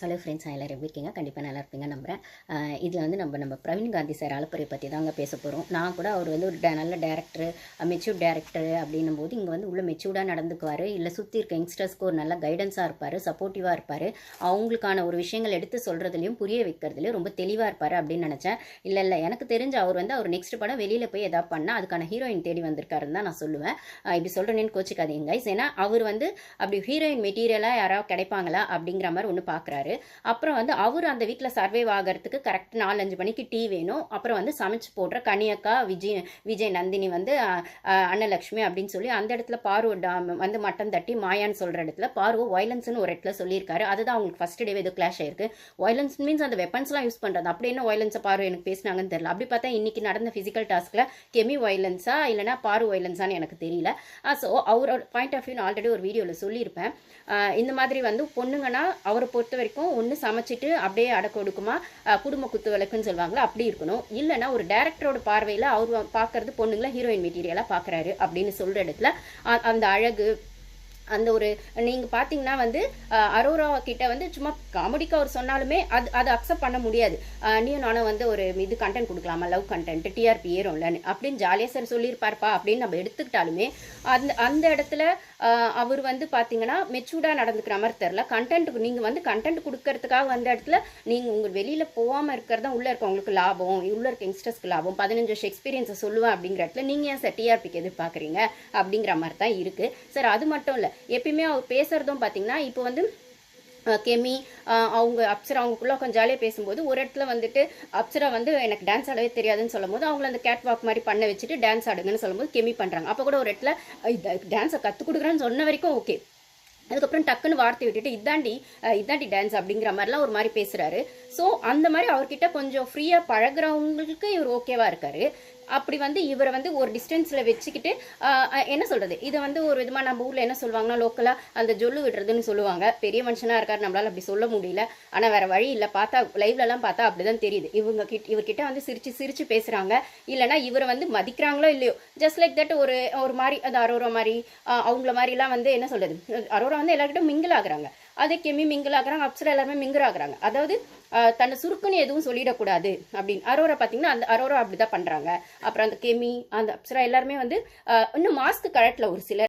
Hello friends, எல்லோரும் எப்படி இருக்கீங்க? கண்டிப்பாக நல்லா இருப்பீங்க நம்புகிறேன். இதில் வந்து நம்ம பிரவீன் காந்தி சார் ஆலப்புரை பற்றி தாங்க பேச போகிறோம். நான் கூட அவர் வந்து ஒரு நல்ல டேரக்டர், மெச்சூர்ட் டேரக்டர் அப்படின்னும் போது இங்கே வந்து உள்ள மெச்சூர்டாக நடந்துக்குவார். இல்லை சுற்றி இருக்க யங்ஸ்டர்ஸ்க்கு ஒரு நல்ல கைடன்ஸாக இருப்பார், சப்போர்ட்டிவாக இருப்பார். அவங்களுக்கான ஒரு விஷயங்கள் எடுத்து சொல்கிறதுலையும் புரிய வைக்கிறதுலையும் ரொம்ப தெளிவாக இருப்பார் அப்படின்னு நினச்சேன். இல்லை எனக்கு தெரிஞ்ச அவர் வந்து அவர் நெக்ஸ்ட் படம் வெளியில் போய் எதாவது பண்ணால் அதுக்கான ஹீரோயின் தேடி வந்திருக்காருன்னு தான் நான் சொல்லுவேன். இப்படி சொல்கிறேன்னு கோச்சிக்காதீங்க கைஸ். ஏன்னா அவர் வந்து அப்படி ஹீரோயின் மெட்டீரியலாக யாராவது கிடைப்பாங்களா அப்படிங்கிற மாதிரி ஒன்று பார்க்குறாரு. அப்புறம் வந்து அவர் அந்த வீட்டில் சர்வைவ் ஆகிறதுக்கு கரெக்ட் 4-5 மணிக்கு டீ வேணும். அப்புறம் வந்து சமைச்சு போடுற கனியக்கா, விஜய் நந்தினி வந்து அன்னலக்ஷ்மி அப்படின்னு சொல்லி அந்த இடத்துல பார்வ வந்து மட்டன் தட்டி மாயான்னு சொல்கிற இடத்துல பார்வ வயலன்ஸ்னு ஒரு இடத்துல சொல்லியிருக்காரு. அதுதான் அவங்களுக்கு ஃபர்ஸ்ட் டே ஏதோ கிளாஷ் ஆயிருக்கு. வயலன்ஸ் மீன்ஸ் அந்த வெப்பன்ஸ்லாம் யூஸ் பண்ணுறது. அப்படி என்ன வயலன்ஸை பார்வ எனக்கு பேசினாங்கன்னு தெரியல. அப்படி பார்த்தா இன்னைக்கு நடந்த ஃபிசிக்கல் டாஸ்கில் கெமி வயலன்ஸா இல்லைனா பார்வ வயலன்ஸான்னு எனக்கு தெரியல. ஸோ அவரோட பாயிண்ட் ஆஃப் வியூ நான் ஆல்ரெடி ஒரு வீடியோவில் சொல்லியிருப்பேன். இந்த மாதிரி வந்து பொண்ணுங்கன்னா அவரை பொறுத்த வரைக்கும் ஒன்று சமைச்சிட்டு அப்படியே அடக்க ஒடுக்குமா குடும்ப குத்து விளக்குன்னு சொல்லுவாங்களா அப்படி இருக்கணும். இல்லைன்னா ஒரு டைரக்டரோட பார்வையில் அவர் பார்க்கறது பொண்ணுங்களை ஹீரோயின் மெட்டீரியலாக பார்க்குறாரு அப்படின்னு சொல்கிற இடத்துல அந்த அழகு அந்த ஒரு நீங்கள் பார்த்தீங்கன்னா வந்து அரோரா கிட்ட வந்து சும்மா காமெடிக்காக அவர் சொன்னாலுமே அது அக்செப்ட் பண்ண முடியாது. நீயும் நானும் வந்து ஒரு இது கண்டென்ட் கொடுக்கலாமா, லவ் கண்டென்ட், டிஆர்பி ஏறும்லன்னு அப்படின்னு ஜாலியாக சார் சொல்லியிருப்பார்ப்பா அப்படின்னு நம்ம எடுத்துக்கிட்டாலுமே அந்த இடத்துல அவர் வந்து பார்த்தீங்கன்னா மெச்சூர்டாக நடந்துக்கிற மாதிரி தெரில. கண்டென்ட்டுக்கு நீங்கள் வந்து கண்டென்ட் கொடுக்கறதுக்காக வந்த இடத்துல நீங்கள் உங்கள் வெளியில் போகாமல் இருக்கிறது தான் உள்ளே இருக்கவங்களுக்கு லாபம், உள்ளே இருக்க யங்ஸ்டர்ஸ்க்கு லாபம், 15 வருஷம் எக்ஸ்பீரியன்ஸை சொல்லுவேன் அப்படிங்கிற இடத்துல நீங்கள் ஏன் சார் டிஆர்பிக்கு எதிர்பார்க்குறீங்க அப்படிங்கிற மாதிரி தான் இருக்குது சார். அது மட்டும் இல்லை, எப்பயுமே அவர் பேசுகிறதும் பார்த்தீங்கன்னா இப்போ வந்து கெமி அவங்க அப்சரா அவங்களுக்குள்ள கொஞ்சம் ஜாலியாக பேசும்போது ஒரு இடத்துல வந்துட்டு அப்சரா வந்து எனக்கு டான்ஸ் ஆடவே தெரியாதுன்னு சொல்லும் போது அவங்கள அந்த கேட் வாக் மாதிரி பண்ண வச்சுட்டு டான்ஸ் ஆடுங்கன்னு சொல்லும்போது கெமி பண்ணுறாங்க. அப்போ கூட ஒரு இடத்துல டான்ஸை கற்றுக் கொடுக்குறேன்னு சொன்ன வரைக்கும் ஓகே. அதுக்கப்புறம் டக்குன்னு வார்த்தை விட்டுட்டு இதாண்டி டான்ஸ் அப்படிங்கிற மாதிரிலாம் ஒரு மாதிரி பேசுகிறாரு. ஸோ அந்த மாதிரி அவர்கிட்ட கொஞ்சம் ஃப்ரீயாக பழகிறவங்களுக்கு இவர் ஓகேவா இருக்காரு. அப்படி வந்து இவரை வந்து ஒரு டிஸ்டன்ஸில் வச்சுக்கிட்டு என்ன சொல்கிறது, இதை வந்து ஒரு விதமாக நம்ம ஊரில் என்ன சொல்லுவாங்கன்னா லோக்கலாக அந்த ஜொல்லு விடுறதுன்னு சொல்லுவாங்க. பெரிய மனுஷனாக இருக்கார், நம்மளால் அப்படி சொல்ல முடியல. ஆனால் வேறு வழி இல்லை. பார்த்தா லைவ்லலாம் பார்த்தா அப்படி தான் தெரியுது. இவர்கிட்ட வந்து சிரிச்சு பேசுகிறாங்க. இல்லைனா இவரை வந்து மதிக்கிறாங்களோ இல்லையோ, ஜஸ்ட் லைக் தட் ஒரு மாதிரி அந்த அரோரா மாதிரி அவங்கள மாதிரிலாம் வந்து என்ன சொல்கிறது, அரோரா வந்து எல்லாருக்கிட்டும் மிங்கிள் ஆகுறாங்க. அதே கெமி மிங்கிள் ஆகுறாங்க, அப்சரா எல்லாருமே மிங்கிள் ஆகுறாங்க. அதாவது தன்னை சுருக்குன்னு எதுவும் சொல்லிடக்கூடாது அப்படின்னு அரோரா பார்த்தீங்கன்னா அந்த அரோரா அப்படி தான் பண்ணுறாங்க. அப்புறம் அந்த கெமி அந்த அப்சரா எல்லாருமே வந்து இன்னும் மாஸ்க் கழட்டல ஒரு சிலர்.